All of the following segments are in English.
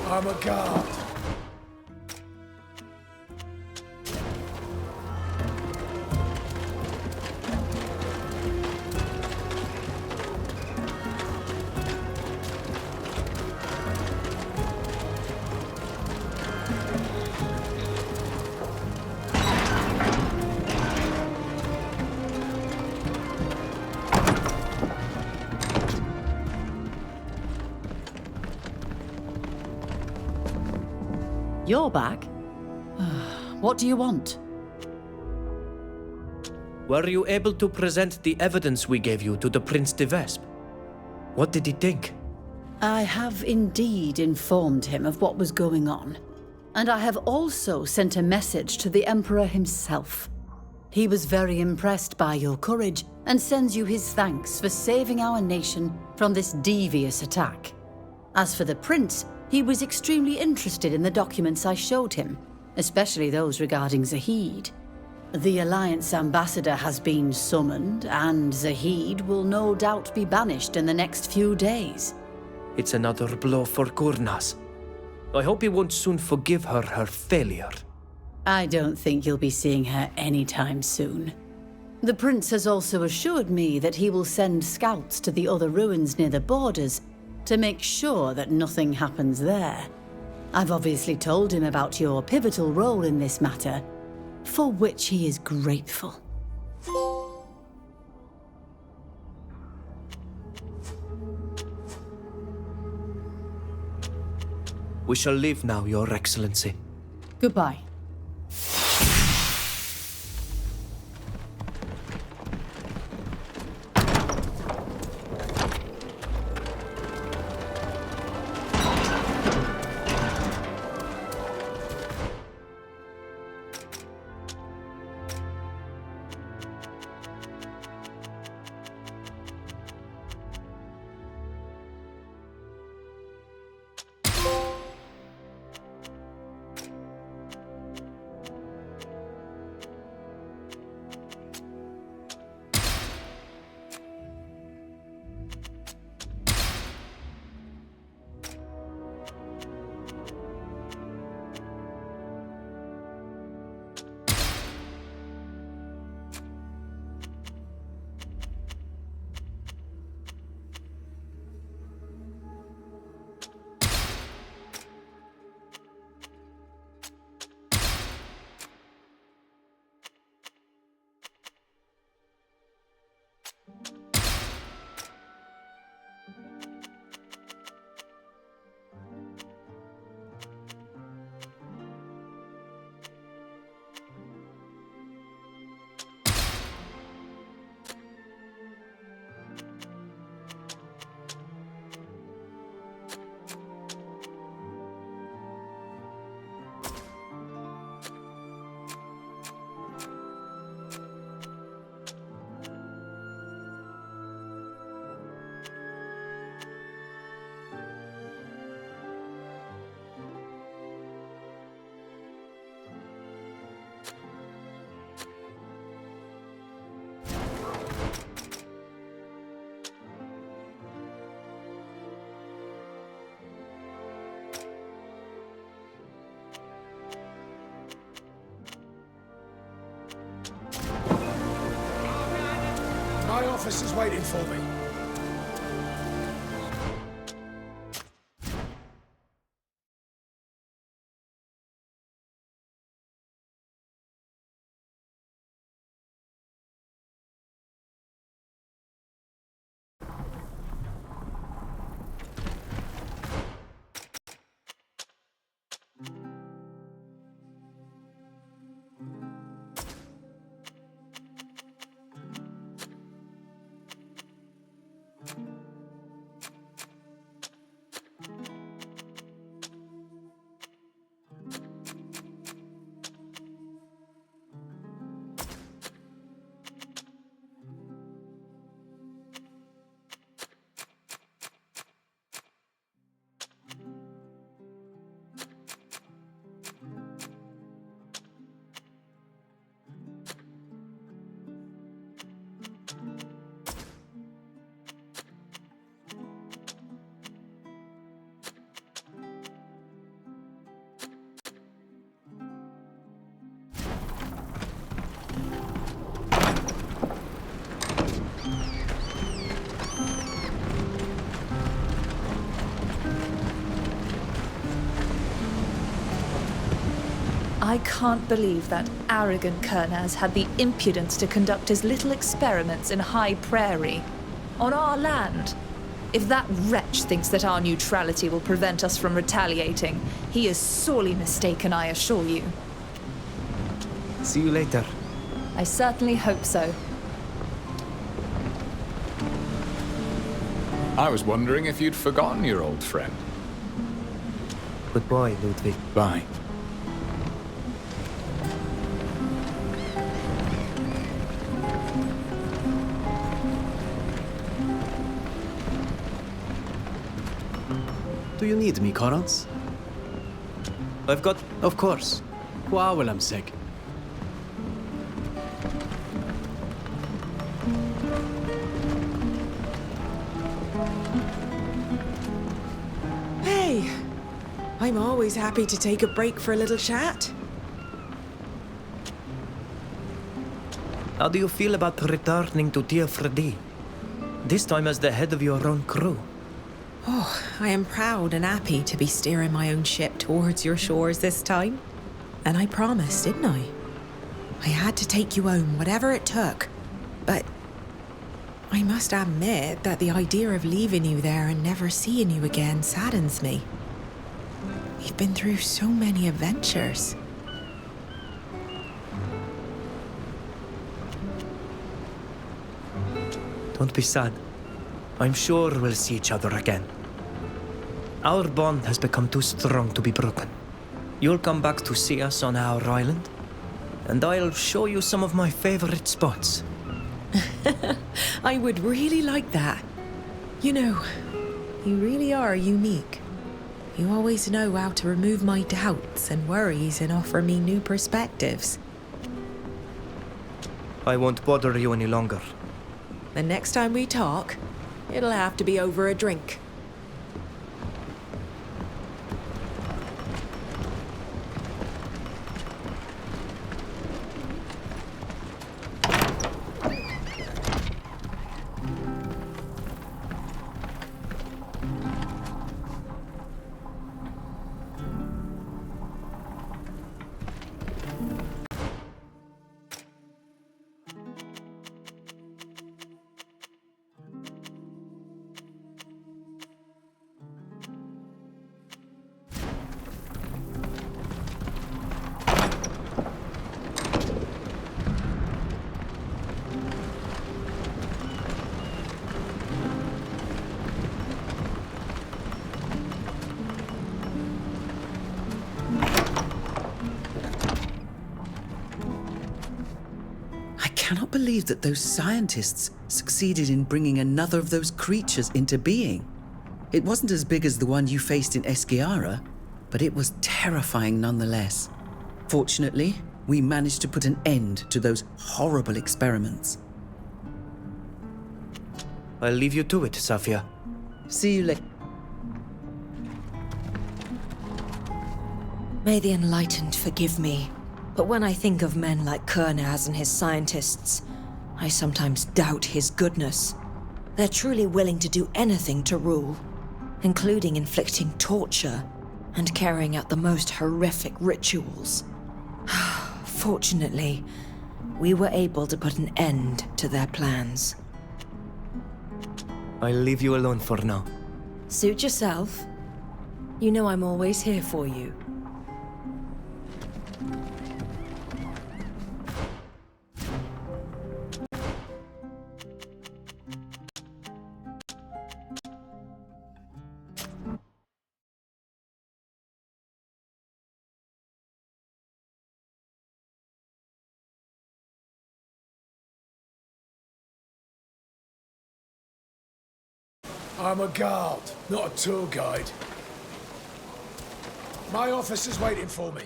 I'm a guard. You're back? What do you want? Were you able to present the evidence we gave you to the Prince de Vespe? What did he think? I have indeed informed him of what was going on. And I have also sent a message to the Emperor himself. He was very impressed by your courage and sends you his thanks for saving our nation from this devious attack. As for the Prince, he was extremely interested in the documents I showed him, especially those regarding Zahid. The Alliance ambassador has been summoned, and Zahid will no doubt be banished in the next few days. It's another blow for Gurnas. I hope he won't soon forgive her her failure. I don't think you'll be seeing her anytime soon. The Prince has also assured me that he will send scouts to the other ruins near the borders to make sure that nothing happens there. I've obviously told him about your pivotal role in this matter, for which he is grateful. We shall leave now, Your Excellency. Goodbye. My office is waiting for me. I can't believe that arrogant Kernaz had the impudence to conduct his little experiments in High Prairie, on our land. If that wretch thinks that our neutrality will prevent us from retaliating, he is sorely mistaken, I assure you. See you later. I certainly hope so. I was wondering if you'd forgotten your old friend. Goodbye, Ludwig. Bye. Do you need me, Corals? I've got... Of course. Wow, I'm sick. Hey! I'm always happy to take a break for a little chat. How do you feel about returning to Tia Freddy? This time as the head of your own crew. Oh, I am proud and happy to be steering my own ship towards your shores this time. And I promised, didn't I? I had to take you home, whatever it took. But I must admit that the idea of leaving you there and never seeing you again saddens me. We've been through so many adventures. Don't be sad. I'm sure we'll see each other again. Our bond has become too strong to be broken. You'll come back to see us on our island, and I'll show you some of my favorite spots. I would really like that. You know, you really are unique. You always know how to remove my doubts and worries and offer me new perspectives. I won't bother you any longer. The next time we talk, it'll have to be over a drink. I cannot believe that those scientists succeeded in bringing another of those creatures into being. It wasn't as big as the one you faced in Esquiara, but it was terrifying nonetheless. Fortunately, we managed to put an end to those horrible experiments. I'll leave you to it, Safia. See you later. May the Enlightened forgive me, but when I think of men like Kernaz and his scientists, I sometimes doubt his goodness. They're truly willing to do anything to rule, including inflicting torture and carrying out the most horrific rituals. Fortunately, we were able to put an end to their plans. I'll leave you alone for now. Suit yourself. You know I'm always here for you. I'm a guard, not a tour guide. My officer's waiting for me.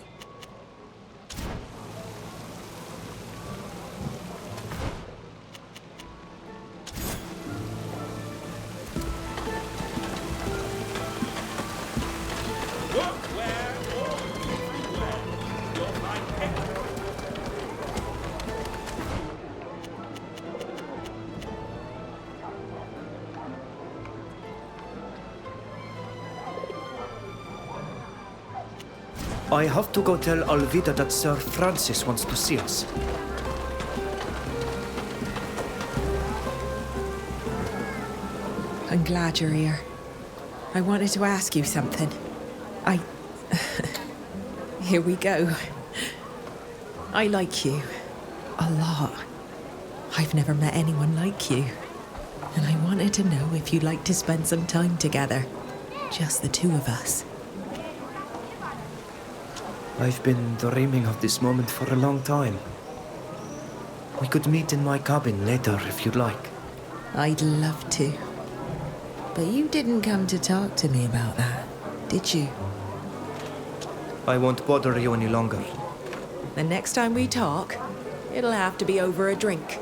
I have to go tell Alvida that Sir Francis wants to see us. I'm glad you're here. I wanted to ask you something. Here we go. I like you. A lot. I've never met anyone like you. And I wanted to know if you'd like to spend some time together. Just the two of us. I've been dreaming of this moment for a long time. We could meet in my cabin later if you'd like. I'd love to. But you didn't come to talk to me about that, did you? I won't bother you any longer. The next time we talk, it'll have to be over a drink.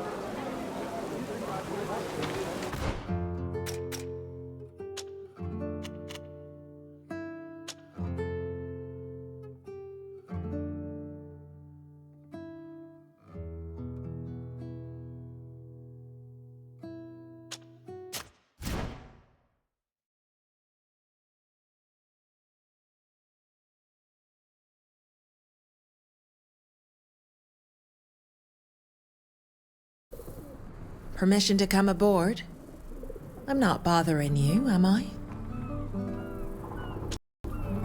Permission to come aboard? I'm not bothering you, am I?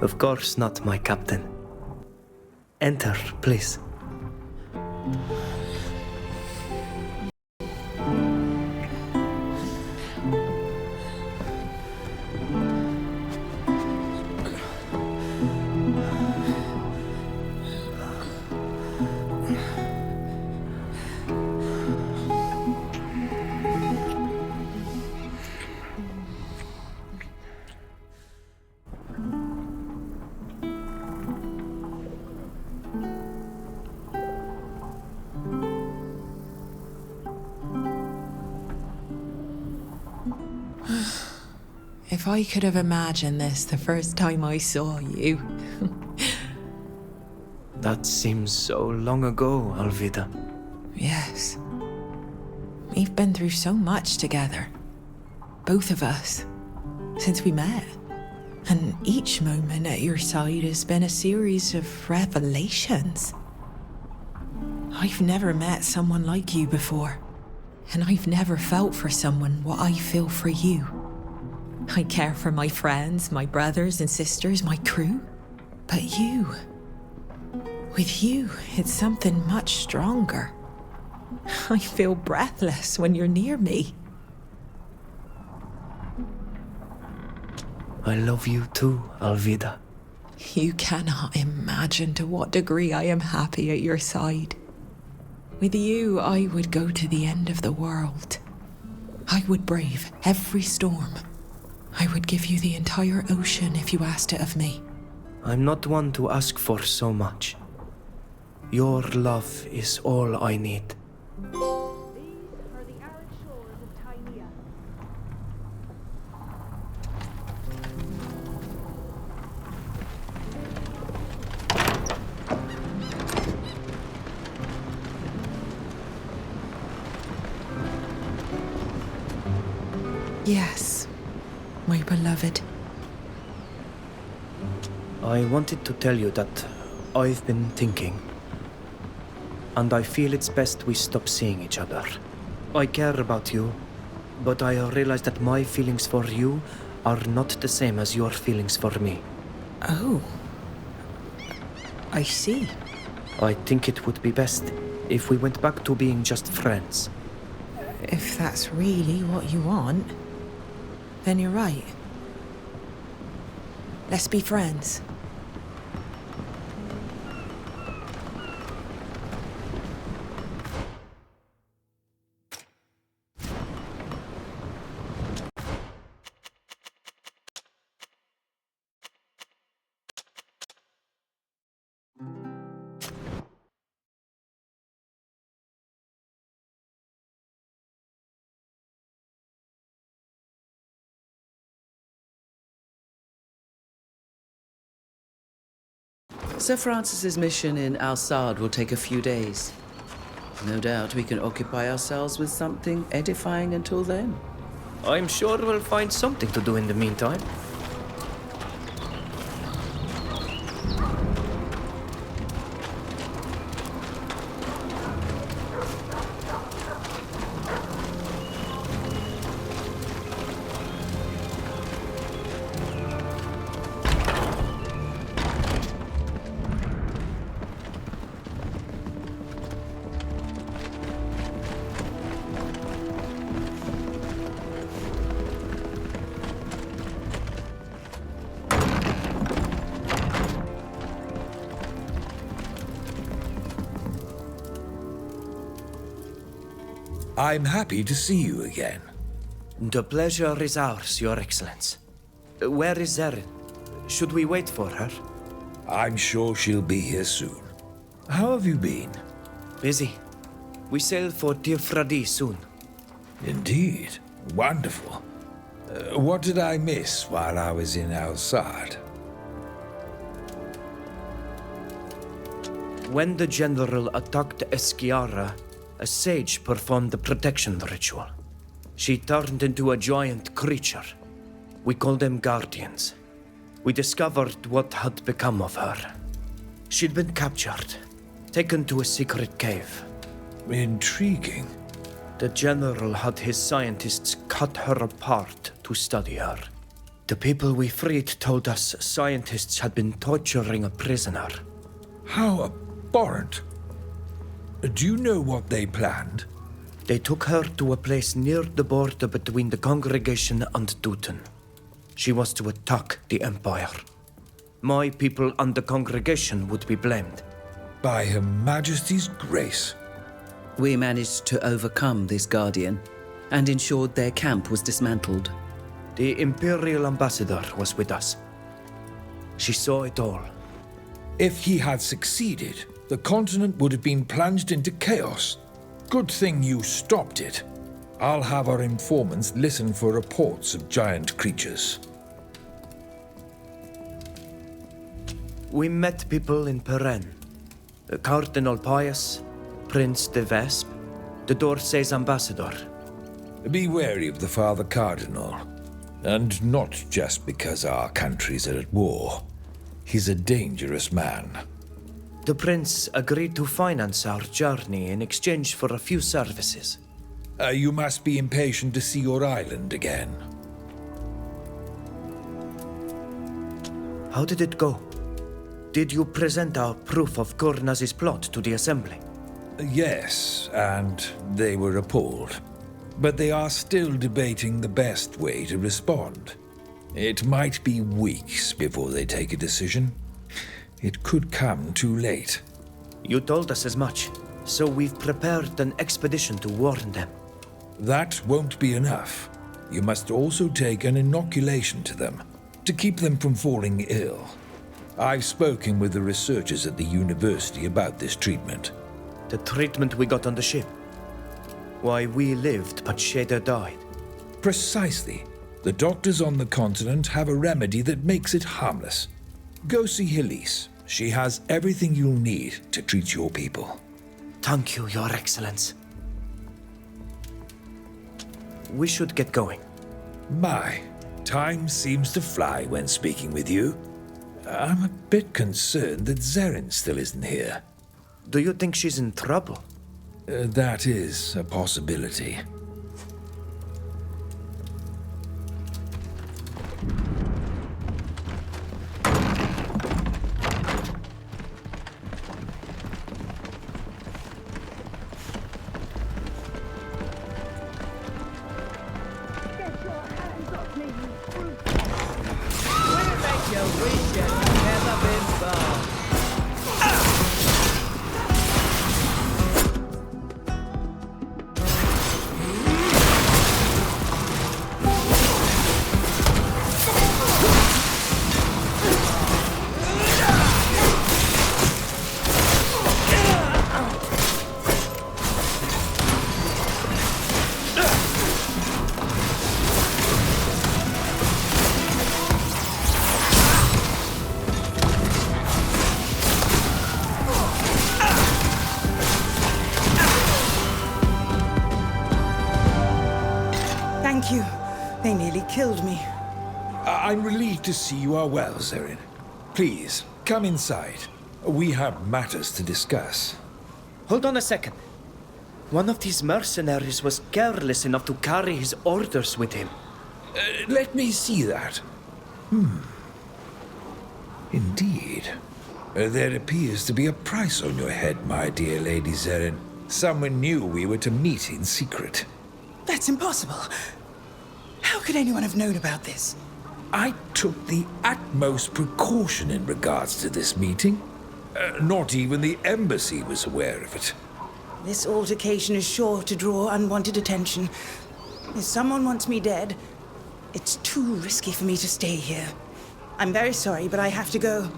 Of course not, my captain. Enter, please. If I could have imagined this the first time I saw you. That seems so long ago, Alvida. Yes. We've been through so much together. Both of us. Since we met. And each moment at your side has been a series of revelations. I've never met someone like you before. And I've never felt for someone what I feel for you. I care for my friends, my brothers and sisters, my crew. But you... with you, it's something much stronger. I feel breathless when you're near me. I love you too, Alvida. You cannot imagine to what degree I am happy at your side. With you, I would go to the end of the world. I would brave every storm. I would give you the entire ocean if you asked it of me. I'm not one to ask for so much. Your love is all I need. These are the arid shores of Tynea. Yes, my beloved. I wanted to tell you that I've been thinking. And I feel it's best we stop seeing each other. I care about you, but I realize that my feelings for you are not the same as your feelings for me. Oh. I see. I think it would be best if we went back to being just friends. If that's really what you want, then you're right. Let's be friends. Sir Francis's mission in Al-Sad will take a few days. No doubt we can occupy ourselves with something edifying until then. I'm sure we'll find something to do in the meantime. I'm happy to see you again. The pleasure is ours, Your Excellence. Where is Zeren? Should we wait for her? I'm sure she'll be here soon. How have you been? Busy. We sail for Tirfradi soon. Indeed. Wonderful. What did I miss while I was in Al-Sad? When the general attacked Eskiara, a sage performed the protection ritual. She turned into a giant creature. We called them guardians. We discovered what had become of her. She'd been captured, taken to a secret cave. Intriguing. The general had his scientists cut her apart to study her. The people we freed told us scientists had been torturing a prisoner. How abhorrent. Do you know what they planned? They took her to a place near the border between the congregation and Dutton. She was to attack the Empire. My people and the congregation would be blamed. By Her Majesty's grace. We managed to overcome this guardian and ensured their camp was dismantled. The Imperial Ambassador was with us. She saw it all. If he had succeeded, the continent would have been plunged into chaos. Good thing you stopped it. I'll have our informants listen for reports of giant creatures. We met people in Peren. Cardinal Pius, Prince de Vesp, the D'Orsay's ambassador. Be wary of the Father Cardinal. And not just because our countries are at war. He's a dangerous man. The prince agreed to finance our journey in exchange for a few services. You must be impatient to see your island again. How did it go? Did you present our proof of Kornaz's plot to the Assembly? Yes, and they were appalled. But they are still debating the best way to respond. It might be weeks before they take a decision. It could come too late. You told us as much, so we've prepared an expedition to warn them. That won't be enough. You must also take an inoculation to them, to keep them from falling ill. I've spoken with the researchers at the university about this treatment. The treatment we got on the ship? Why, we lived, but Shader died. Precisely. The doctors on the continent have a remedy that makes it harmless. Go see Helise. She has everything you'll need to treat your people. Thank you, Your Excellence. We should get going. My, time seems to fly when speaking with you. I'm a bit concerned that Zeren still isn't here. Do you think she's in trouble? That is a possibility. Thank you. They nearly killed me. I'm relieved to see you are well, Zeren. Please, come inside. We have matters to discuss. Hold on a second. One of these mercenaries was careless enough to carry his orders with him. Let me see that. Indeed. There appears to be a price on your head, my dear Lady Zeren. Someone knew we were to meet in secret. That's impossible. How could anyone have known about this? I took the utmost precaution in regards to this meeting. Not even the embassy was aware of it. This altercation is sure to draw unwanted attention. If someone wants me dead, it's too risky for me to stay here. I'm very sorry, but I have to go.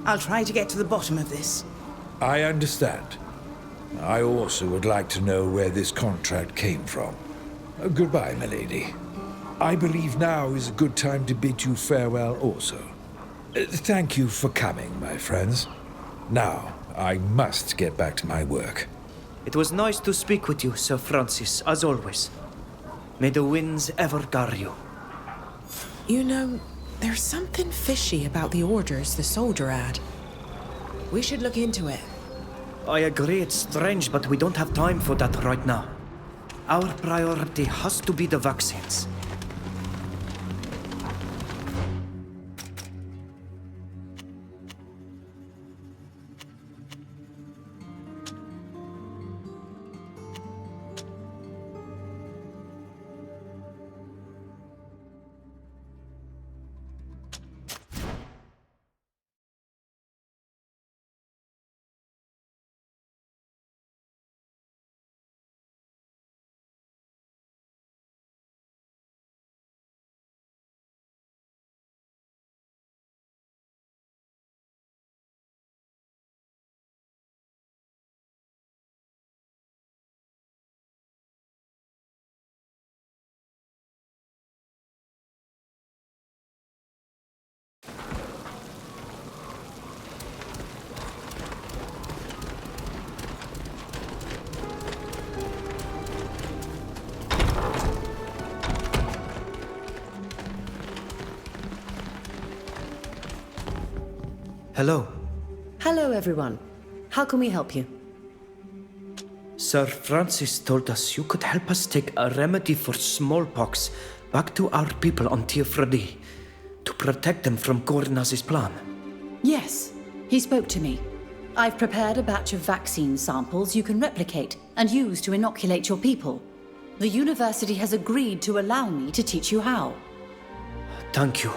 I'll try to get to the bottom of this. I understand. I also would like to know where this contract came from. Goodbye, milady. I believe now is a good time to bid you farewell also. Thank you for coming, my friends. Now, I must get back to my work. It was nice to speak with you, Sir Francis, as always. May the winds ever guard you. You know, there's something fishy about the orders the soldier had. We should look into it. I agree it's strange, but we don't have time for that right now. Our priority has to be the vaccines. Hello. Hello, everyone. How can we help you? Sir Francis told us you could help us take a remedy for smallpox back to our people on Tiefredi to protect them from Gornaz's plan. Yes, he spoke to me. I've prepared a batch of vaccine samples you can replicate and use to inoculate your people. The university has agreed to allow me to teach you how. Thank you.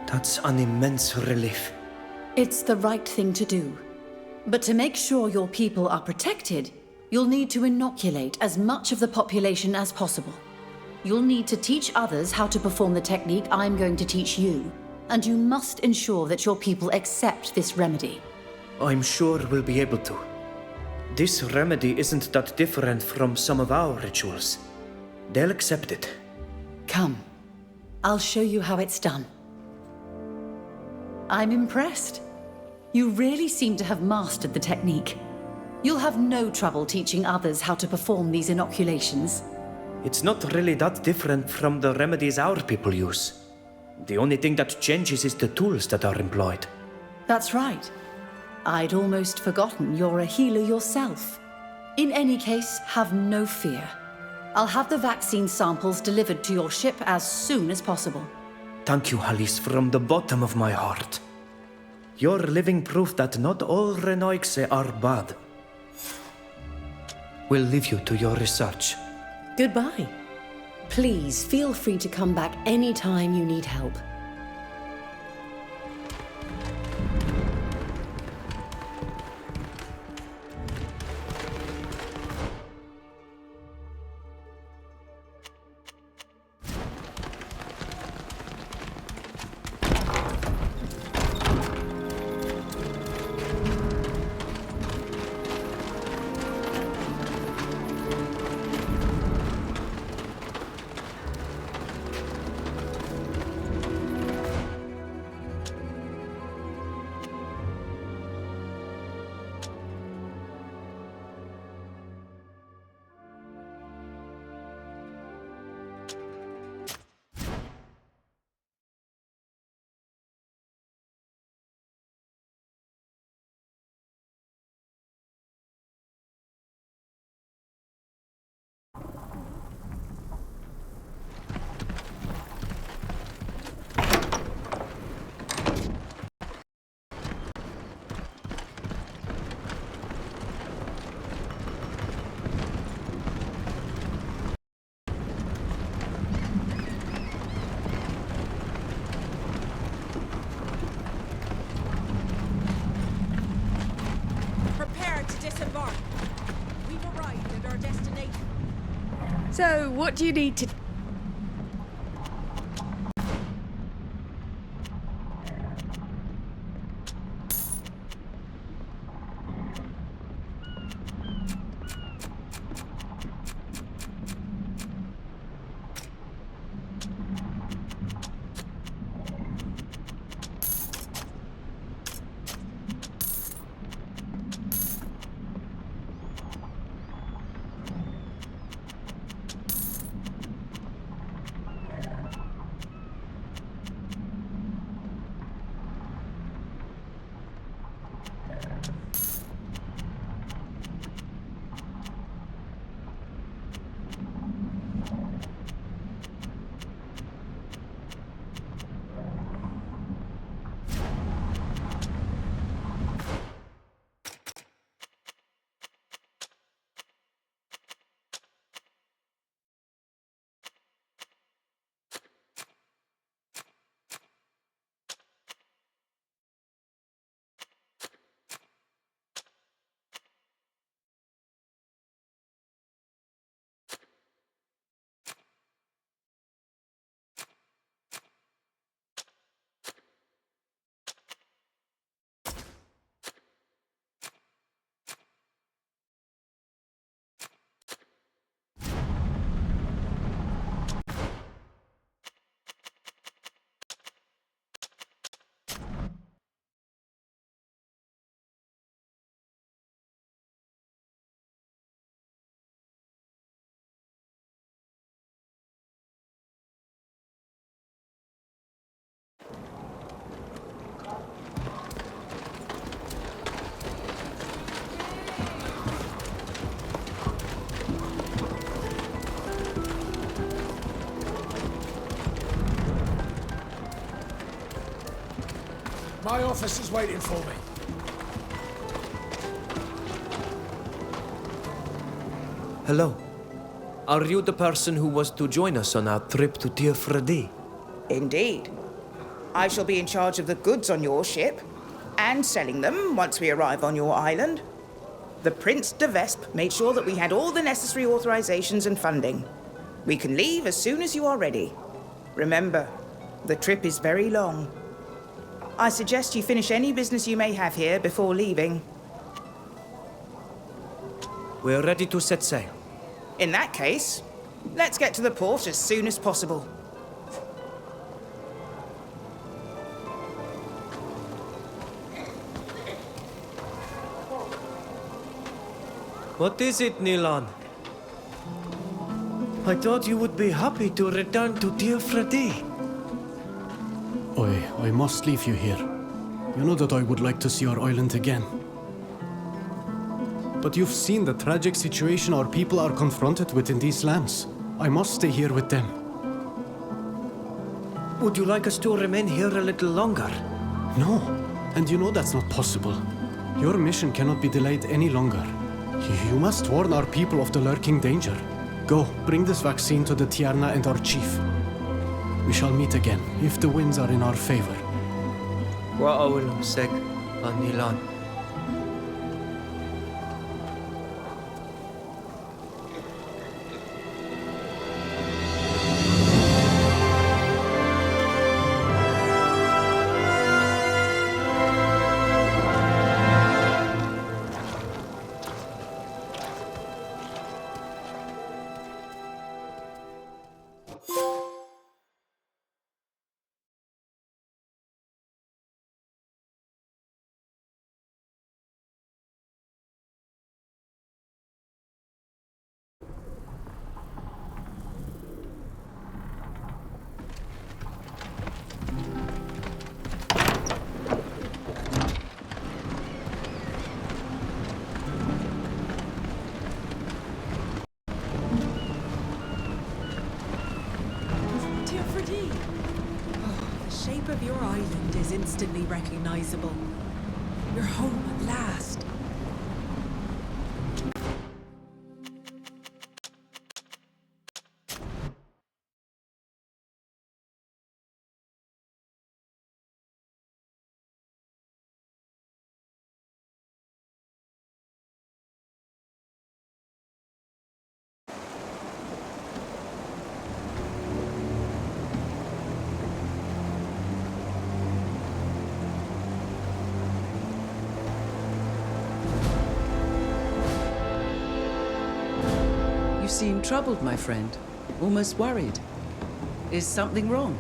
That's an immense relief. It's the right thing to do. But to make sure your people are protected, you'll need to inoculate as much of the population as possible. You'll need to teach others how to perform the technique I'm going to teach you, and you must ensure that your people accept this remedy. I'm sure we'll be able to. This remedy isn't that different from some of our rituals. They'll accept it. Come. I'll show you how it's done. I'm impressed. You really seem to have mastered the technique. You'll have no trouble teaching others how to perform these inoculations. It's not really that different from the remedies our people use. The only thing that changes is the tools that are employed. That's right. I'd almost forgotten you're a healer yourself. In any case, have no fear. I'll have the vaccine samples delivered to your ship as soon as possible. Thank you, Alice, from the bottom of my heart. You're living proof that not all Renoixe are bad. We'll leave you to your research. Goodbye. Please feel free to come back anytime you need help. destination. So, what do you need to... My office is waiting for me. Hello. Are you the person who was to join us on our trip to Tir Freddy? Indeed. I shall be in charge of the goods on your ship and selling them once we arrive on your island. The Prince de Vespe made sure that we had all the necessary authorizations and funding. We can leave as soon as you are ready. Remember, the trip is very long. I suggest you finish any business you may have here before leaving. We're ready to set sail. In that case, let's get to the port as soon as possible. What is it, Nilan? I thought you would be happy to return to Tir Freddy. I must leave you here. You know that I would like to see our island again. But you've seen the tragic situation our people are confronted with in these lands. I must stay here with them. Would you like us to remain here a little longer? No, and you know that's not possible. Your mission cannot be delayed any longer. You must warn our people of the lurking danger. Go, bring this vaccine to the Tiarna and our chief. We shall meet again, if the winds are in our favor. Wa'awil seg, Nilan. The shape of your island is instantly recognizable. You're home at last. seem troubled, my friend. Almost worried. Is something wrong?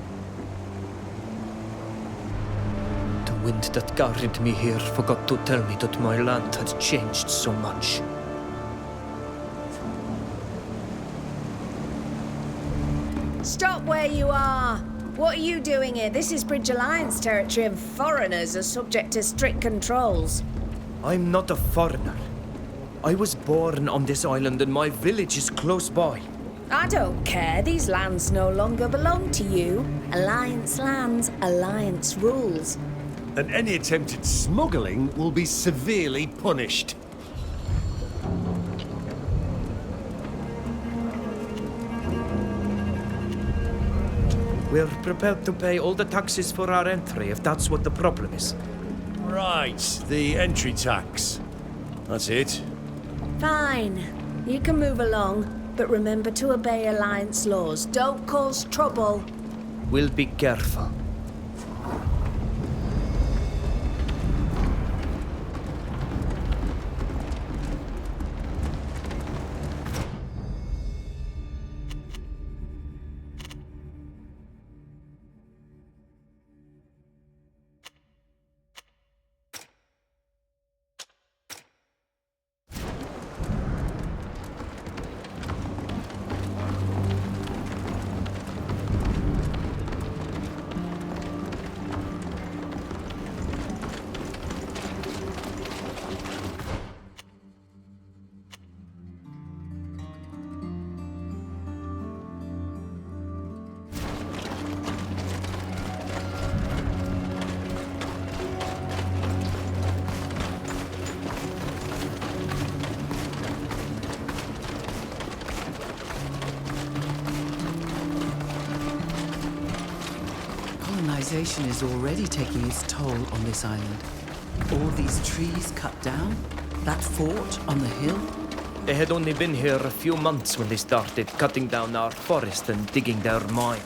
The wind that guarded me here forgot to tell me that my land had changed so much. Stop where you are! What are you doing here? This is Bridge Alliance territory and foreigners are subject to strict controls. I'm not a foreigner. I was born on this island and my village is close by. I don't care. These lands no longer belong to you. Alliance lands, Alliance rules. And any attempted smuggling will be severely punished. We're prepared to pay all the taxes for our entry if that's what the problem is. Right, the entry tax. That's it. Fine. You can move along, but remember to obey Alliance laws. Don't cause trouble. We'll be careful. Colonization is already taking its toll on this island. All these trees cut down, that fort on the hill. They had only been here a few months when they started cutting down our forest and digging their mine.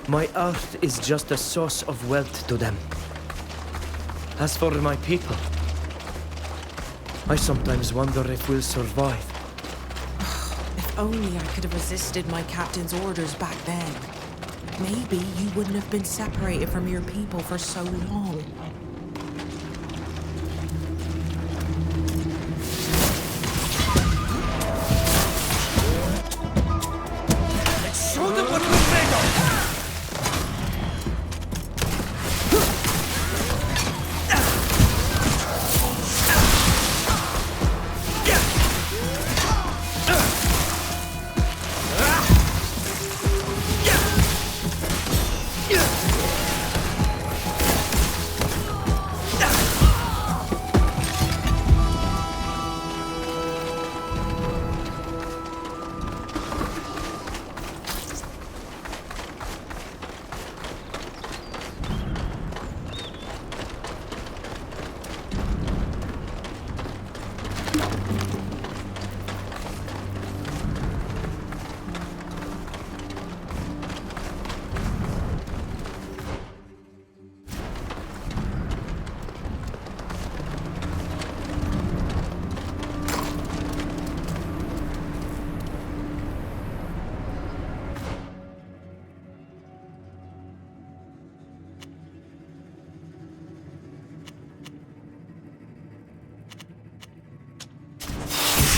My earth is just a source of wealth to them. As for my people, I sometimes wonder if we'll survive. If only I could have resisted my captain's orders back then. Maybe you wouldn't have been separated from your people for so long. Show them what we're made of!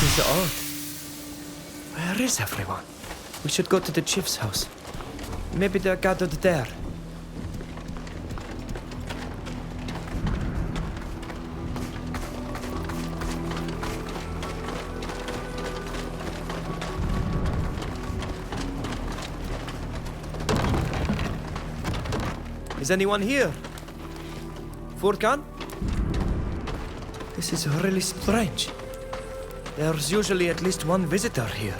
This is odd. Where is everyone? We should go to the chief's house. Maybe they're gathered there. Is anyone here? Furkan? This is really strange. There's usually at least one visitor here.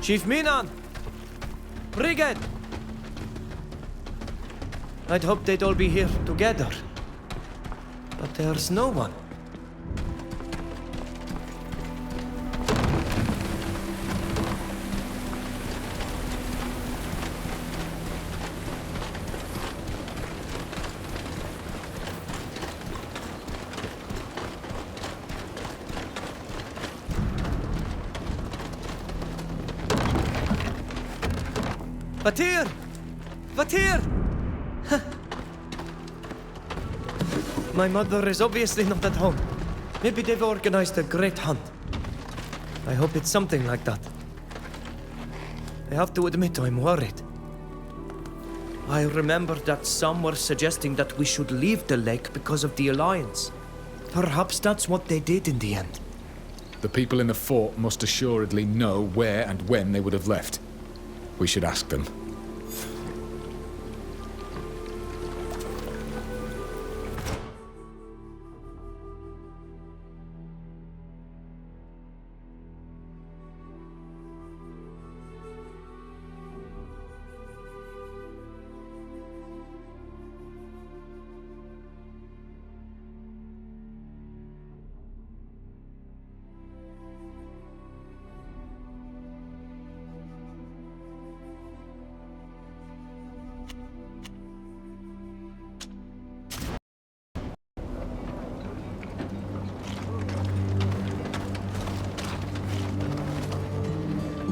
Chief Minan! Brigade! I'd hoped they'd all be here together. But there's no one. Vatir! Vatir! My mother is obviously not at home. Maybe they've organized a great hunt. I hope it's something like that. I have to admit I'm worried. I remember that some were suggesting that we should leave the lake because of the Alliance. Perhaps that's what they did in the end. The people in the fort must assuredly know where and when they would have left. We should ask them.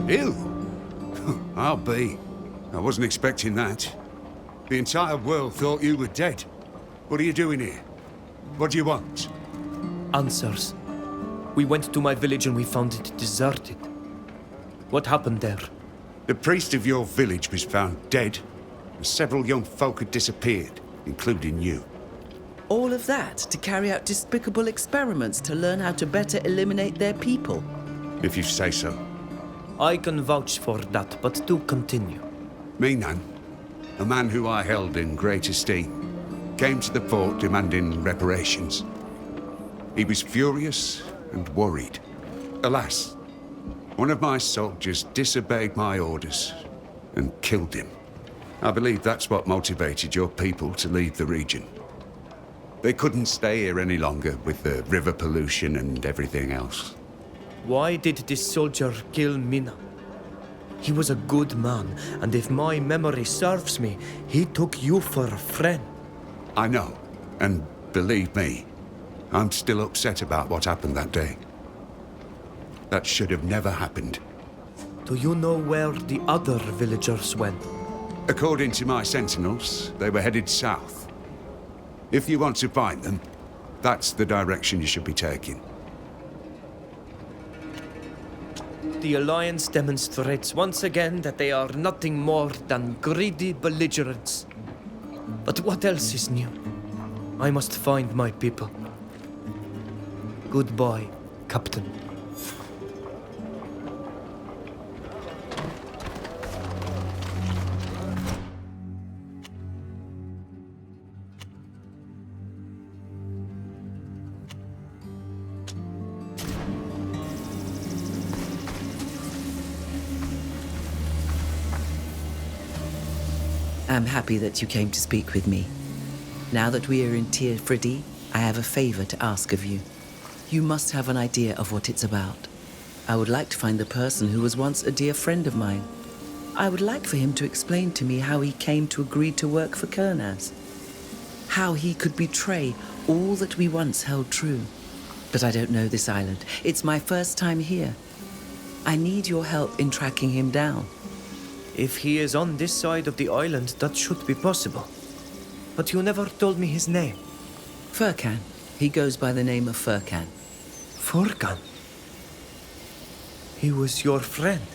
Ill? I'll be. I wasn't expecting that. The entire world thought you were dead. What are you doing here? What do you want? Answers. We went to my village and we found it deserted. What happened there? The priest of your village was found dead, and several young folk had disappeared, including you. All of that to carry out despicable experiments to learn how to better eliminate their people. If you say so. I can vouch for that, but do continue. Minan, a man who I held in great esteem, came to the fort demanding reparations. He was furious and worried. Alas, one of my soldiers disobeyed my orders and killed him. I believe that's what motivated your people to leave the region. They couldn't stay here any longer with the river pollution and everything else. Why did this soldier kill Mina? He was a good man, and if my memory serves me, he took you for a friend. I know, and believe me, I'm still upset about what happened that day. That should have never happened. Do you know where the other villagers went? According to my sentinels, they were headed south. If you want to find them, that's the direction you should be taking. The Alliance demonstrates once again that they are nothing more than greedy belligerents. But what else is new? I must find my people. Goodbye, Captain. I'm happy that you came to speak with me. Now that we are in Tir Fridi, I have a favor to ask of you. You must have an idea of what it's about. I would like to find the person who was once a dear friend of mine. I would like for him to explain to me how he came to agree to work for Kernaz. How he could betray all that we once held true. But I don't know this island. It's my first time here. I need your help in tracking him down. If he is on this side of the island, that should be possible. But you never told me his name. Furkan. He goes by the name of Furkan. Furkan? He was your friend.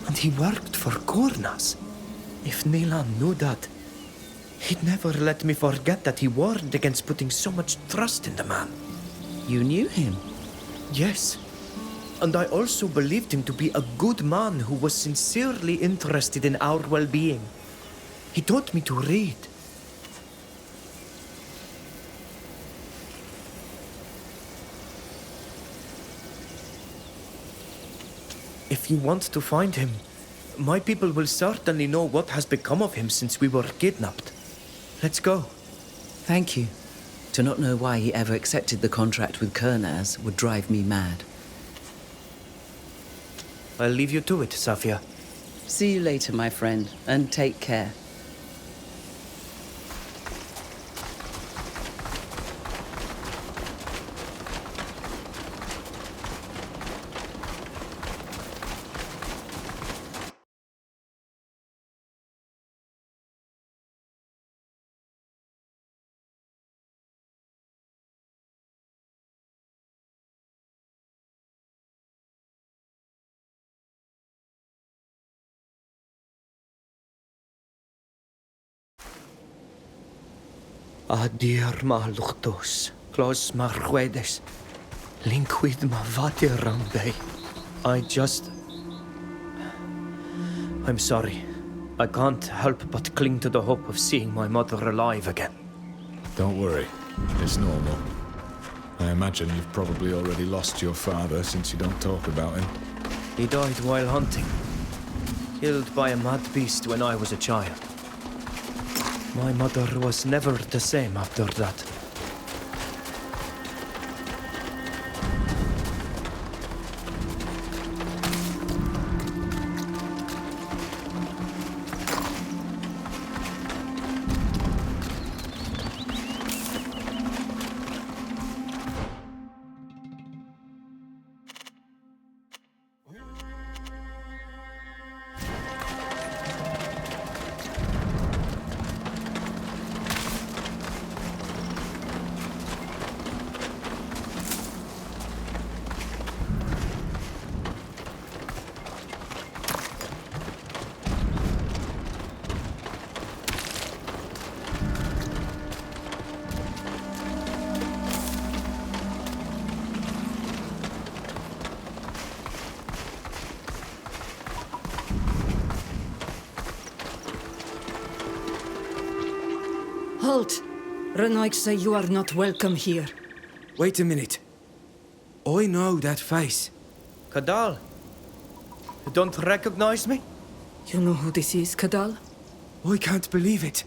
And he worked for Kernaz. If Nilan knew that, he'd never let me forget that he warned against putting so much trust in the man. You knew him? Yes. And I also believed him to be a good man who was sincerely interested in our well-being. He taught me to read. If you want to find him, my people will certainly know what has become of him since we were kidnapped. Let's go. Thank you. To not know why he ever accepted the contract with Kernaz would drive me mad. I'll leave you to it, Safia. See you later, my friend, and take care. Adir ma luchtos, clos ma ruedes, linquid ma vatir rambe. I'm sorry. I can't help but cling to the hope of seeing my mother alive again. Don't worry. It's normal. I imagine you've probably already lost your father since you don't talk about him. He died while hunting. Killed by a mad beast when I was a child. My mother was never the same after that. Halt! Renoik say you are not welcome here. Wait a minute. I know that face. Kadal, you don't recognize me? You know who this is, Kadal? I can't believe it.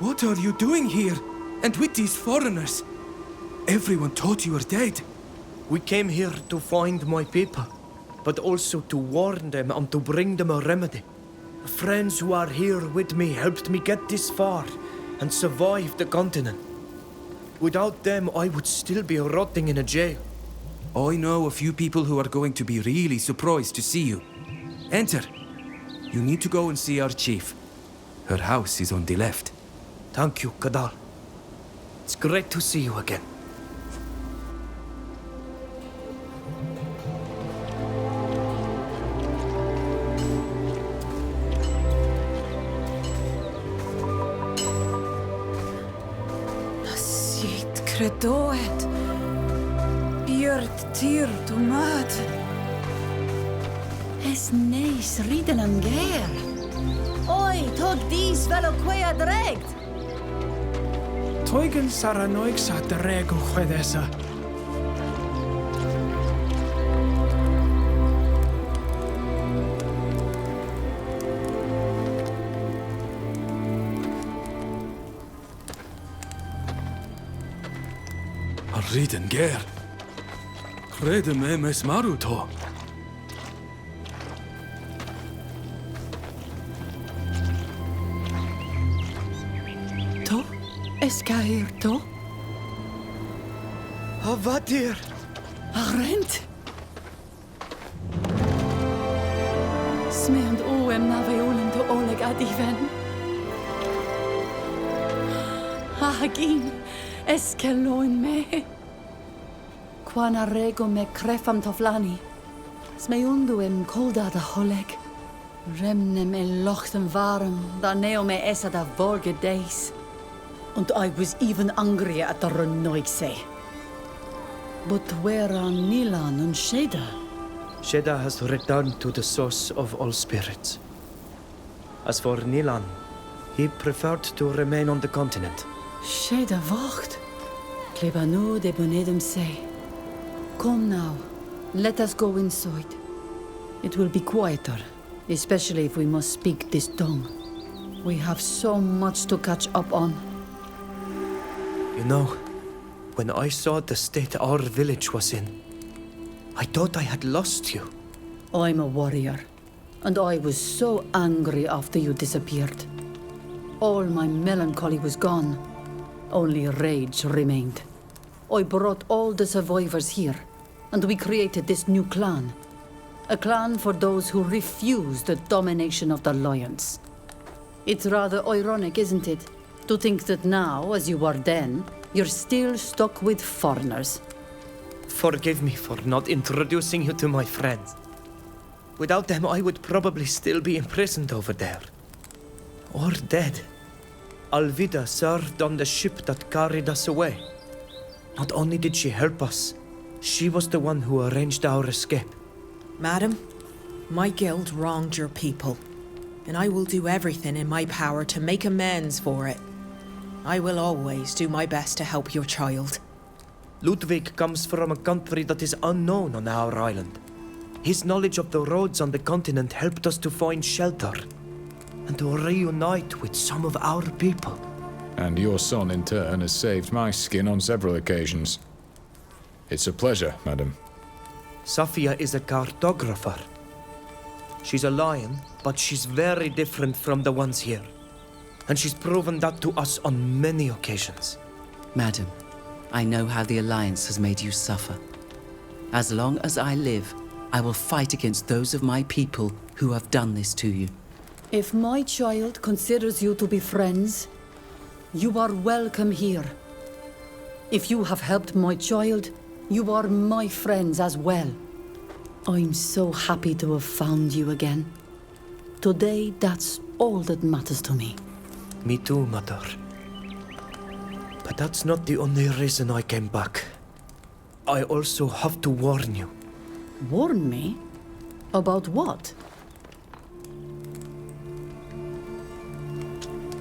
What are you doing here? And with these foreigners? Everyone thought you were dead. We came here to find my people, but also to warn them and to bring them a remedy. Friends who are here with me helped me get this far and survive the continent. Without them, I would still be rotting in a jail. I know a few people who are going to be really surprised to see you. Enter. You need to go and see our chief. Her house is on the left. Thank you, Kadal. It's great to see you again. Credoet. Björt tyr du mat. Es neis ridelam ger. Oi, tog dis velo quea direct. Toigen saranoik sa derego chwedesa. Riden ger. Crede me mes maruto. To? Eskair to? Havadir. Arent? Smeand oem naveolen to oleg adiven. Hagin. Eskeloin me. Quana rego me crefam toflani. Smeunduem kolda da holeg. Remnem e lochten warm, da neo me esa da volge days. And I was even angrier at the Renoikse. But where are Nilan and Sheda? Sheda has returned to the source of all spirits. As for Nilan, he preferred to remain on the continent. Sheda wacht. Klebanu de Bonedum say. Come now, let us go inside. It will be quieter, especially if we must speak this tongue. We have so much to catch up on. You know, when I saw the state our village was in, I thought I had lost you. I'm a warrior, and I was so angry after you disappeared. All my melancholy was gone. Only rage remained. I brought all the survivors here, and we created this new clan. A clan for those who refuse the domination of the Lions. It's rather ironic, isn't it? To think that now, as you were then, you're still stuck with foreigners. Forgive me for not introducing you to my friends. Without them, I would probably still be imprisoned over there. Or dead. Alvida served on the ship that carried us away. Not only did she help us, she was the one who arranged our escape. Madam, my guild wronged your people, and I will do everything in my power to make amends for it. I will always do my best to help your child. Ludwig comes from a country that is unknown on our island. His knowledge of the roads on the continent helped us to find shelter and to reunite with some of our people. And your son, in turn, has saved my skin on several occasions. It's a pleasure, madam. Safia is a cartographer. She's a lion, but she's very different from the ones here. And she's proven that to us on many occasions. Madam, I know how the Alliance has made you suffer. As long as I live, I will fight against those of my people who have done this to you. If my child considers you to be friends, you are welcome here. If you have helped my child, you are my friends as well. I'm so happy to have found you again. Today, that's all that matters to me. Me too, Mother. But that's not the only reason I came back. I also have to warn you. Warn me? About what?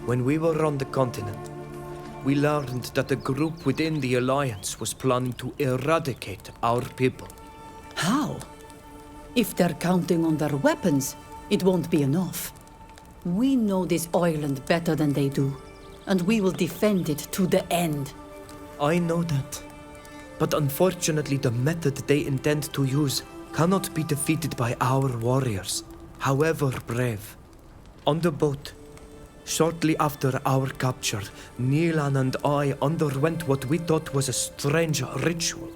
When we were on the continent, we learned that a group within the Alliance was planning to eradicate our people. How? If they're counting on their weapons, it won't be enough. We know this island better than they do, and we will defend it to the end. I know that. But unfortunately, the method they intend to use cannot be defeated by our warriors, however brave. On the boat, shortly after our capture, Nilan and I underwent what we thought was a strange ritual.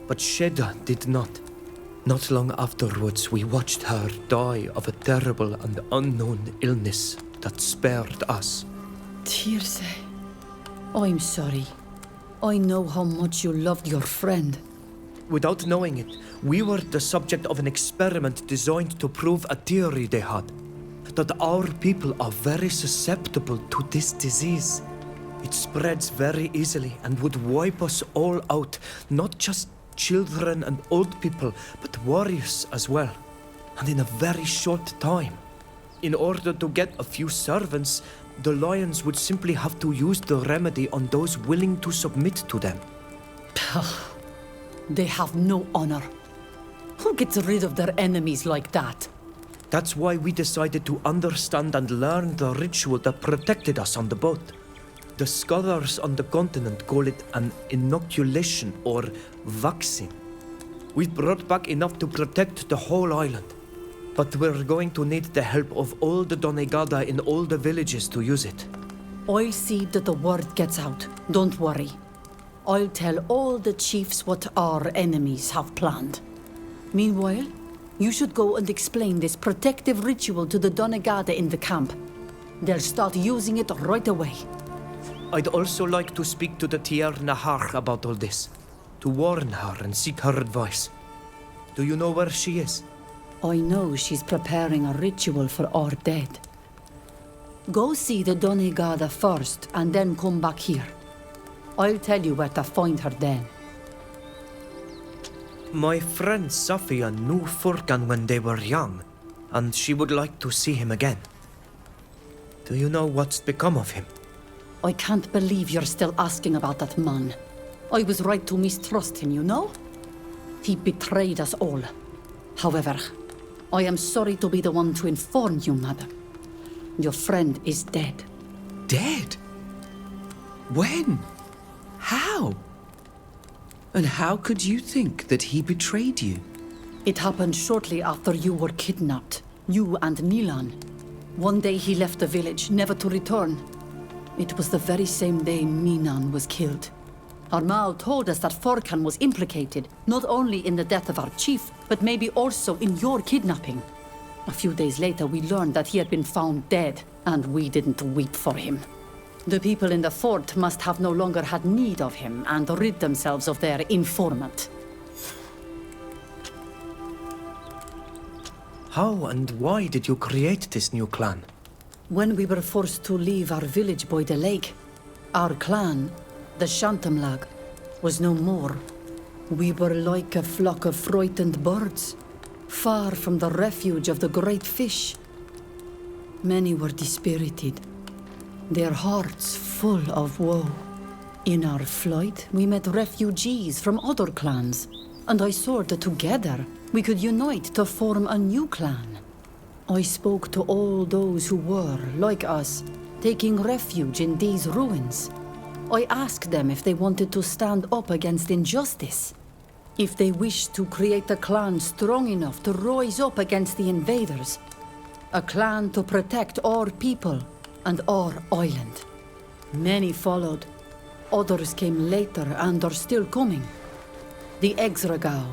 But Sheda did not. Not long afterwards, we watched her die of a terrible and unknown illness that spared us. Tirce, I'm sorry. I know how much you loved your friend. Without knowing it, we were the subject of an experiment designed to prove a theory they had. That our people are very susceptible to this disease. It spreads very easily and would wipe us all out, not just children and old people, but warriors as well, and in a very short time. In order to get a few servants, the Lions would simply have to use the remedy on those willing to submit to them. They have no honor. Who gets rid of their enemies like that? That's why we decided to understand and learn the ritual that protected us on the boat. The scholars on the continent call it an inoculation or vaccine. We've brought back enough to protect the whole island. But we're going to need the help of all the Donegada in all the villages to use it. I'll see that the word gets out. Don't worry. I'll tell all the chiefs what our enemies have planned. Meanwhile, you should go and explain this protective ritual to the Donegada in the camp. They'll start using it right away. I'd also like to speak to the Tier Nahar about all this, to warn her and seek her advice. Do you know where she is? I know she's preparing a ritual for our dead. Go see the Donegada first, and then come back here. I'll tell you where to find her then. My friend Safia knew Furkan when they were young, and she would like to see him again. Do you know what's become of him? I can't believe you're still asking about that man. I was right to mistrust him, you know? He betrayed us all. However, I am sorry to be the one to inform you, madam. Your friend is dead. Dead? When? How? And how could you think that he betrayed you? It happened shortly after you were kidnapped. You and Milan. One day he left the village, never to return. It was the very same day Minan was killed. Armal told us that Forkan was implicated, not only in the death of our chief, but maybe also in your kidnapping. A few days later, we learned that he had been found dead, and we didn't weep for him. The people in the fort must have no longer had need of him and rid themselves of their informant. How and why did you create this new clan? When we were forced to leave our village by the lake, our clan, the Shantamlag, was no more. We were like a flock of frightened birds, far from the refuge of the great fish. Many were dispirited, their hearts full of woe. In our flight, we met refugees from other clans, and I saw that together we could unite to form a new clan. I spoke to all those who were, like us, taking refuge in these ruins. I asked them if they wanted to stand up against injustice, if they wished to create a clan strong enough to rise up against the invaders, a clan to protect our people and our island. Many followed. Others came later and are still coming. The Exragao,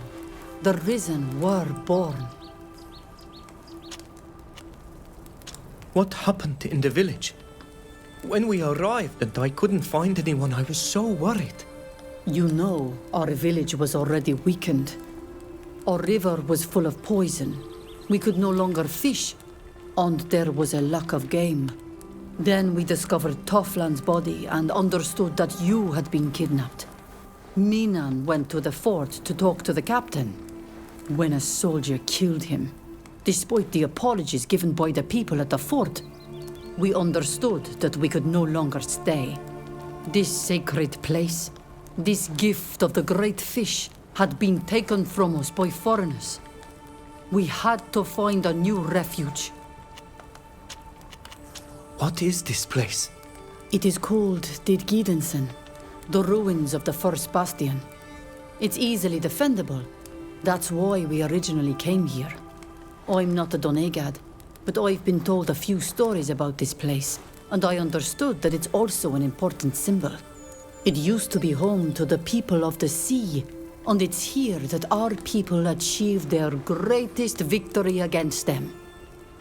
the Risen, were born. What happened in the village? When we arrived and I couldn't find anyone, I was so worried. You know, our village was already weakened. Our river was full of poison. We could no longer fish, and there was a lack of game. Then we discovered Toffland's body and understood that you had been kidnapped. Minan went to the fort to talk to the captain, when a soldier killed him. Despite the apologies given by the people at the fort, we understood that we could no longer stay. This sacred place, this gift of the great fish, had been taken from us by foreigners. We had to find a new refuge. What is this place? It is called Didgidensen, the ruins of the first bastion. It's easily defendable. That's why we originally came here. I'm not a Donegad, but I've been told a few stories about this place, and I understood that it's also an important symbol. It used to be home to the people of the sea, and it's here that our people achieved their greatest victory against them.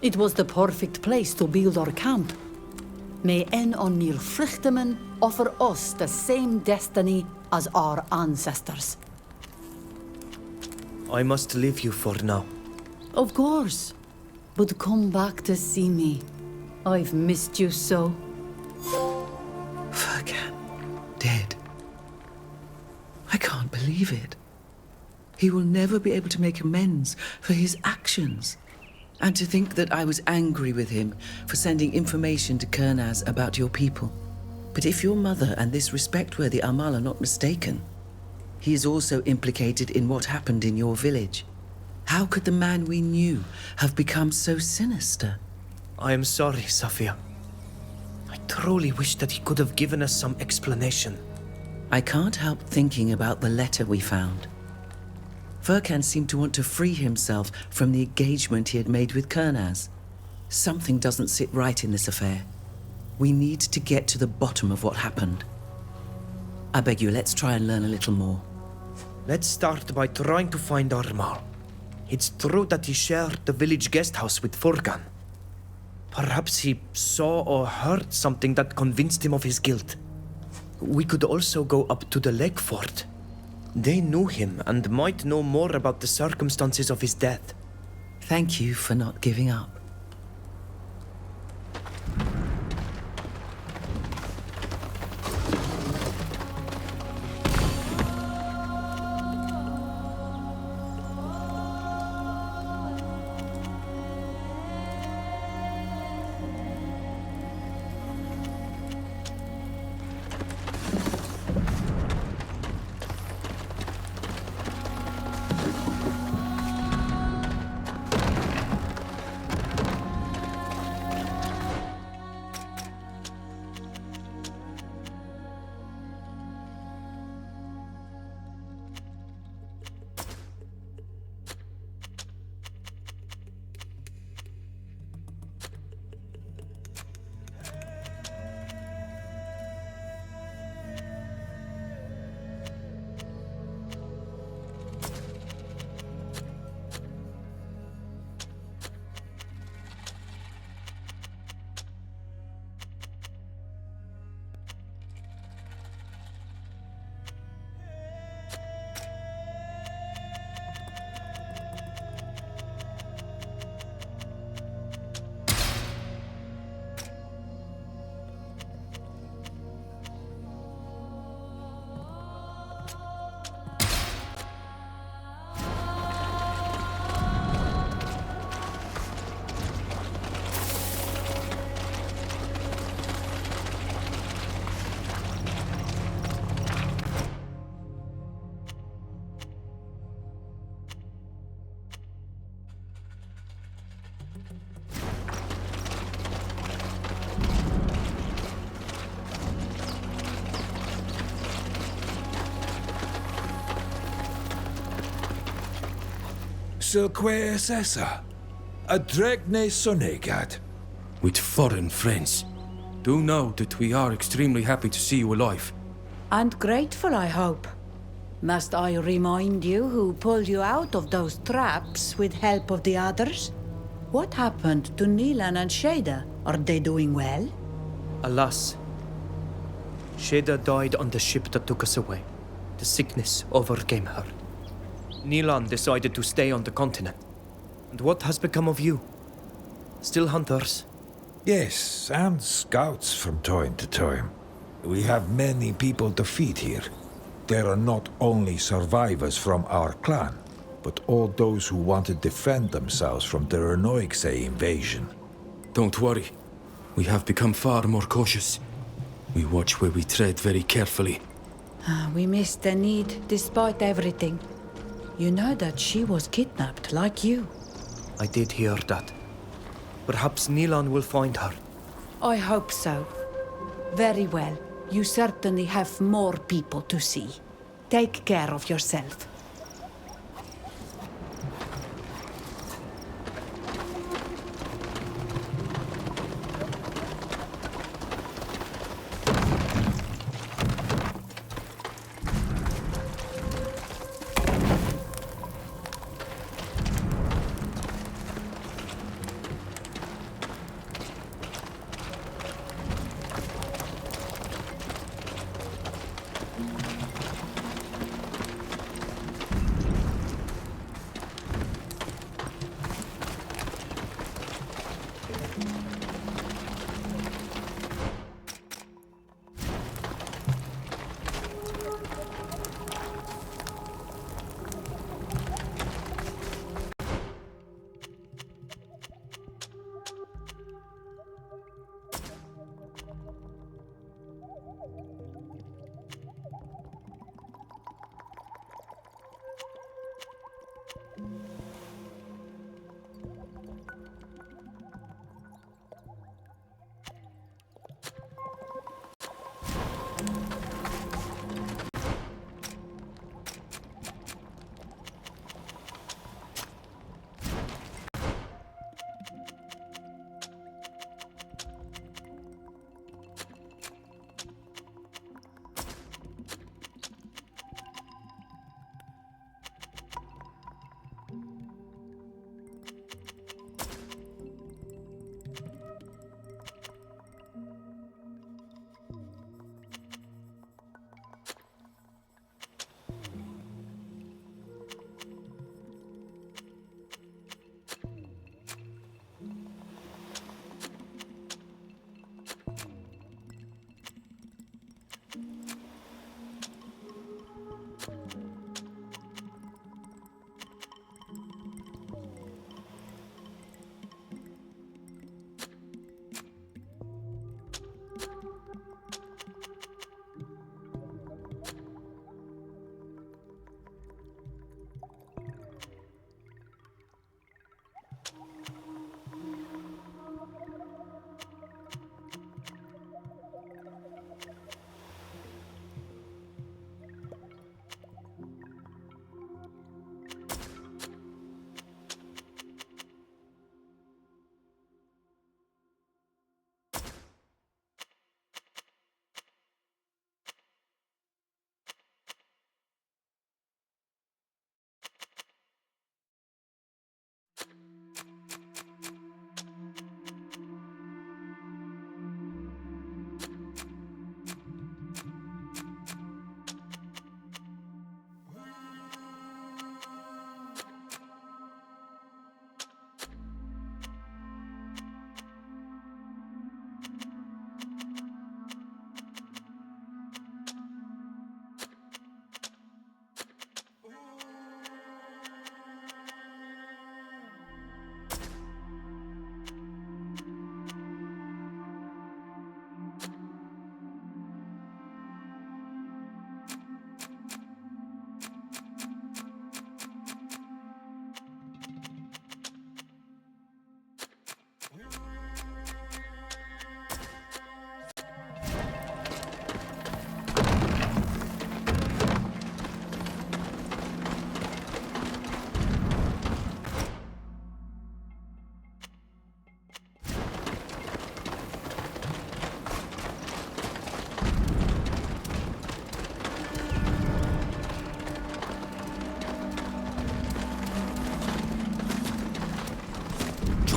It was the perfect place to build our camp. May En Onir Frichtemen offer us the same destiny as our ancestors. I must leave you for now. Of course. But come back to see me. I've missed you so. Furkan, dead. I can't believe it. He will never be able to make amends for his actions. And to think that I was angry with him for sending information to Kernaz about your people. But if your mother and this respect-worthy Amal are not mistaken, he is also implicated in what happened in your village. How could the man we knew have become so sinister? I am sorry, Safia. I truly wish that he could have given us some explanation. I can't help thinking about the letter we found. Furkan seemed to want to free himself from the engagement he had made with Kernaz. Something doesn't sit right in this affair. We need to get to the bottom of what happened. I beg you, let's try and learn a little more. Let's start by trying to find Armal. It's true that he shared the village guest house with Furkan. Perhaps he saw or heard something that convinced him of his guilt. We could also go up to the lake fort. They knew him and might know more about the circumstances of his death. Thank you for not giving up. Silque Sessa, a Dregne Sonegad. With foreign friends. Do know that we are extremely happy to see you alive. And grateful, I hope. Must I remind you who pulled you out of those traps with help of the others? What happened to Nilan and Shada? Are they doing well? Alas, Shada died on the ship that took us away. The sickness overcame her. Nilan decided to stay on the continent. And what has become of you? Still hunters? Yes, and scouts from time to time. We have many people to feed here. There are not only survivors from our clan, but all those who want to defend themselves from the Renoixe invasion. Don't worry. We have become far more cautious. We watch where we tread very carefully. We missed the need despite everything. You know that she was kidnapped, like you. I did hear that. Perhaps Nilan will find her. I hope so. Very well. You certainly have more people to see. Take care of yourself.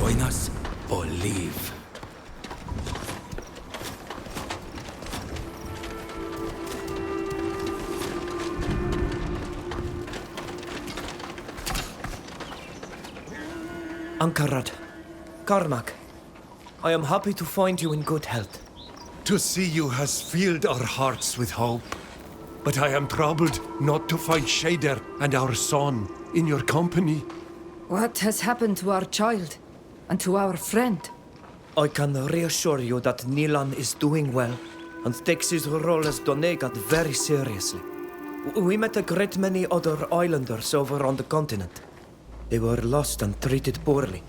Join us or leave. Ankarad, Carmack, I am happy to find you in good health. To see you has filled our hearts with hope. But I am troubled not to find Shader and our son in your company. What has happened to our child and to our friend? I can reassure you that Nilan is doing well and takes his role as Donegat very seriously. We met a great many other islanders over on the continent. They were lost and treated poorly.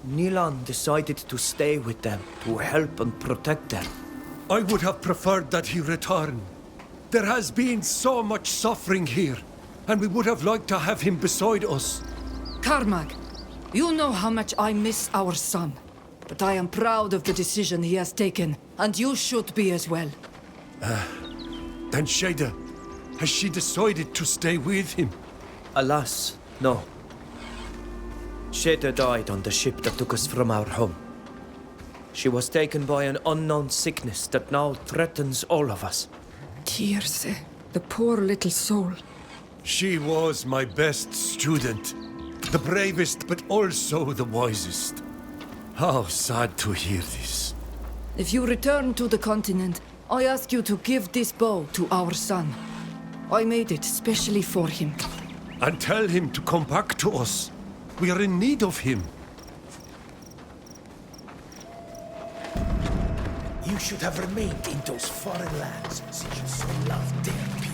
Nilan decided to stay with them to help and protect them. I would have preferred that he return. There has been so much suffering here, and we would have liked to have him beside us. Carmack, you know how much I miss our son. But I am proud of the decision he has taken, and you should be as well. Then Shader, has she decided to stay with him? Alas, no. Sheta died on the ship that took us from our home. She was taken by an unknown sickness that now threatens all of us. Tirse, the poor little soul. She was my best student. The bravest, but also the wisest. How sad to hear this. If you return to the continent, I ask you to give this bow to our son. I made it specially for him. And tell him to come back to us. We are in need of him. You should have remained in those foreign lands since you so loved their people.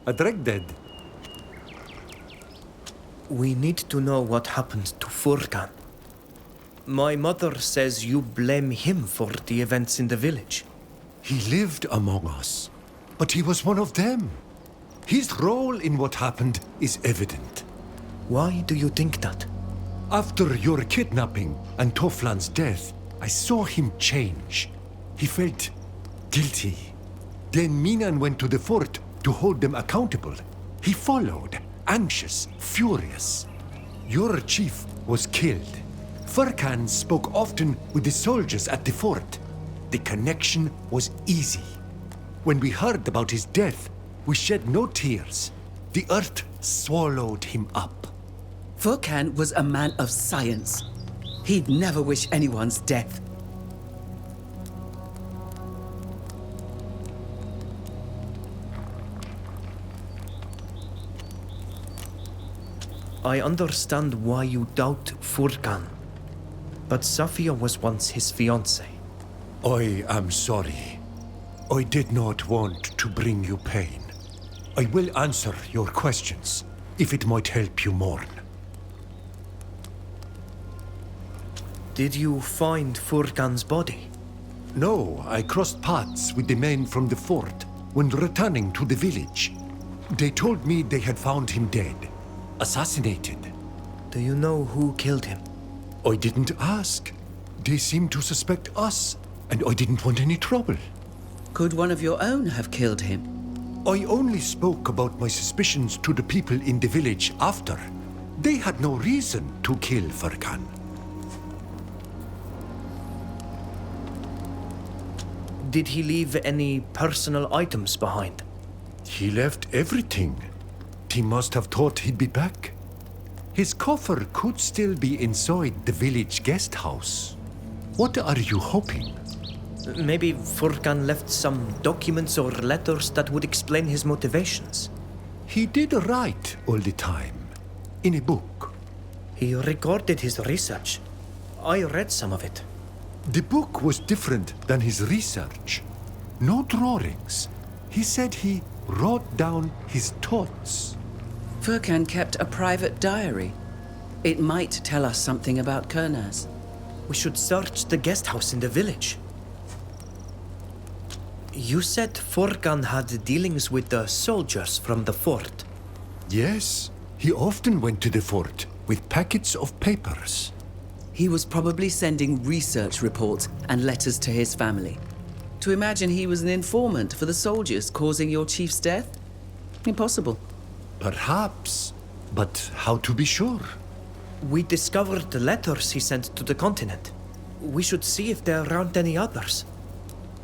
A dreg dead. We need to know what happened to Furkan. My mother says you blame him for the events in the village. He lived among us, but he was one of them. His role in what happened is evident. Why do you think that? After your kidnapping and Toflan's death, I saw him change. He felt guilty. Then Minan went to the fort to hold them accountable. He followed, anxious, furious. Your chief was killed. Furkan spoke often with the soldiers at the fort. The connection was easy. When we heard about his death, we shed no tears. The earth swallowed him up. Furkan was a man of science. He'd never wish anyone's death. I understand why you doubt Furkan, but Safia was once his fiancée. I am sorry. I did not want to bring you pain. I will answer your questions, if it might help you mourn. Did you find Furkan's body? No, I crossed paths with the men from the fort when returning to the village. They told me they had found him dead. Assassinated. Do you know who killed him? I didn't ask. They seemed to suspect us, and I didn't want any trouble. Could one of your own have killed him? I only spoke about my suspicions to the people in the village after. They had no reason to kill Furkan. Did he leave any personal items behind? He left everything. He must have thought he'd be back. His coffer could still be inside the village guest house. What are you hoping? Maybe Furkan left some documents or letters that would explain his motivations. He did write all the time. In a book. He recorded his research. I read some of it. The book was different than his research. No drawings. He said he wrote down his thoughts. Furkan kept a private diary. It might tell us something about Kurnaz. We should search the guest house in the village. You said Furkan had dealings with the soldiers from the fort. Yes, he often went to the fort with packets of papers. He was probably sending research reports and letters to his family. To imagine he was an informant for the soldiers causing your chief's death? Impossible. Perhaps, but how to be sure? We discovered the letters he sent to the continent. We should see if there aren't any others.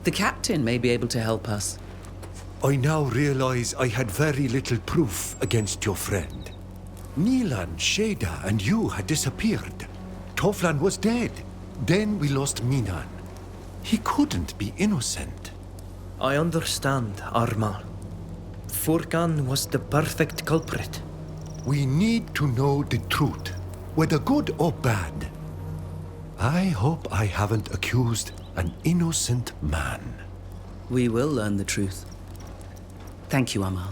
The captain may be able to help us. I now realize I had very little proof against your friend. Nilan, Shada, and you had disappeared. Toflan was dead. Then we lost Minan. He couldn't be innocent. I understand, Armal. Furkan was the perfect culprit. We need to know the truth, whether good or bad. I hope I haven't accused an innocent man. We will learn the truth. Thank you, Amal.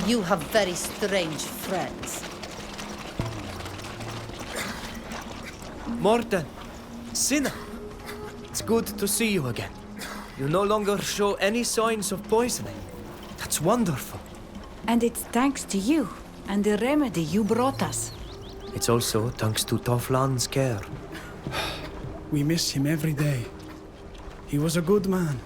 You have very strange friends. Morten! Sinna! It's good to see you again. You no longer show any signs of poisoning. That's wonderful. And it's thanks to you and the remedy you brought us. It's also thanks to Toflan's care. We miss him every day. He was a good man.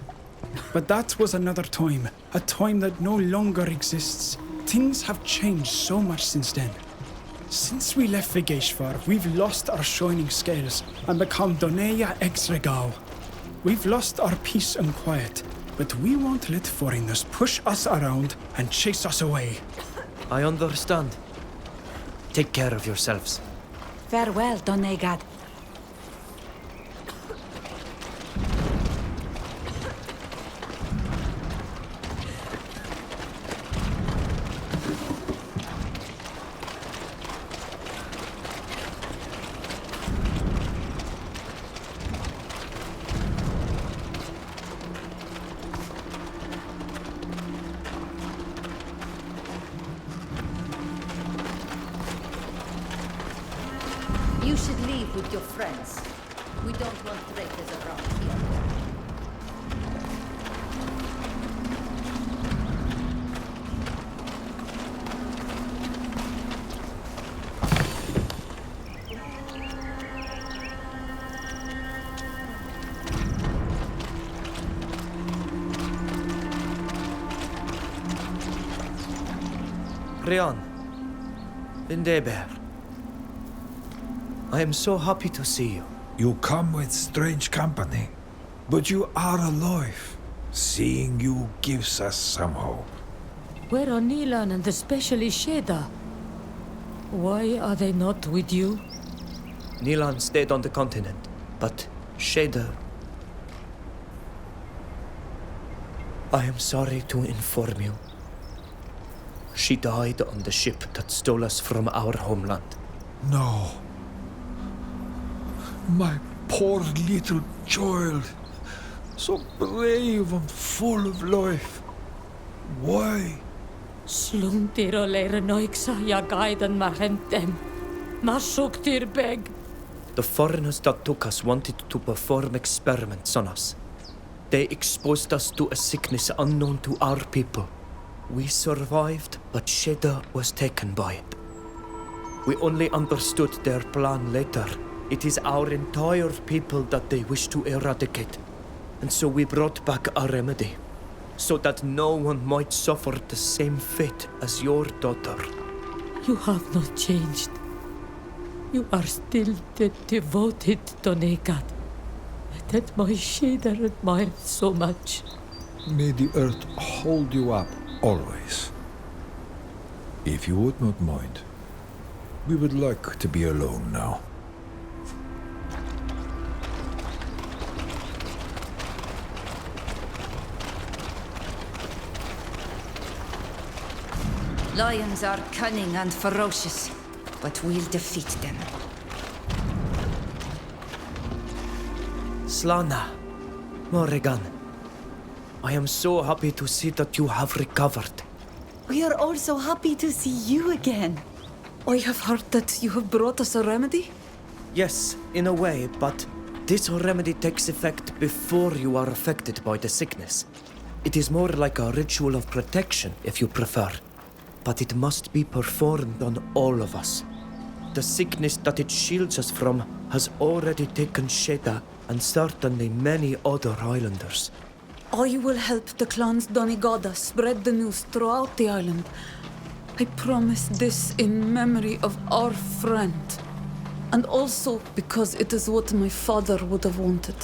But that was another time, a time that no longer exists. Things have changed so much since then. Since we left Vigeshvar, we've lost our shining scales and become Doneya ex Regao. We've lost our peace and quiet, but we won't let foreigners push us around and chase us away. I understand. Take care of yourselves. Farewell, Donegad. You should leave with your friends. We don't want traitors around here. Rian. Vindeber. I am so happy to see you. You come with strange company, but you are alive. Seeing you gives us some hope. Where are Nilan and especially Sheda? Why are they not with you? Nilan stayed on the continent, but Sheda... I am sorry to inform you. She died on the ship that stole us from our homeland. No. My poor little child. So brave and full of life. Why? Sluntir og leir noiksa ja gaidan marentem. Masuktir beg. The foreigners that took us wanted to perform experiments on us. They exposed us to a sickness unknown to our people. We survived, but Sheda was taken by it. We only understood their plan later. It is our entire people that they wish to eradicate. And so we brought back a remedy, so that no one might suffer the same fate as your daughter. You have not changed. You are still the devoted Donegat that my Sheda admired so much. May the earth hold you up always. If you would not mind, we would like to be alone now. Lions are cunning and ferocious, but we'll defeat them. Slana, Morrigan, I am so happy to see that you have recovered. We are all so happy to see you again. I have heard that you have brought us a remedy? Yes, in a way, but this remedy takes effect before you are affected by the sickness. It is more like a ritual of protection, if you prefer. But it must be performed on all of us. The sickness that it shields us from has already taken Sheda and certainly many other islanders. I will help the clans Donigada spread the news throughout the island. I promise this in memory of our friend. And also because it is what my father would have wanted.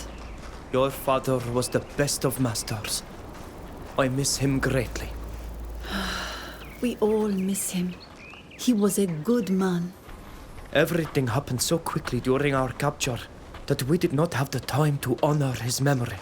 Your father was the best of masters. I miss him greatly. We all miss him. He was a good man. Everything happened so quickly during our capture that we did not have the time to honor his memory.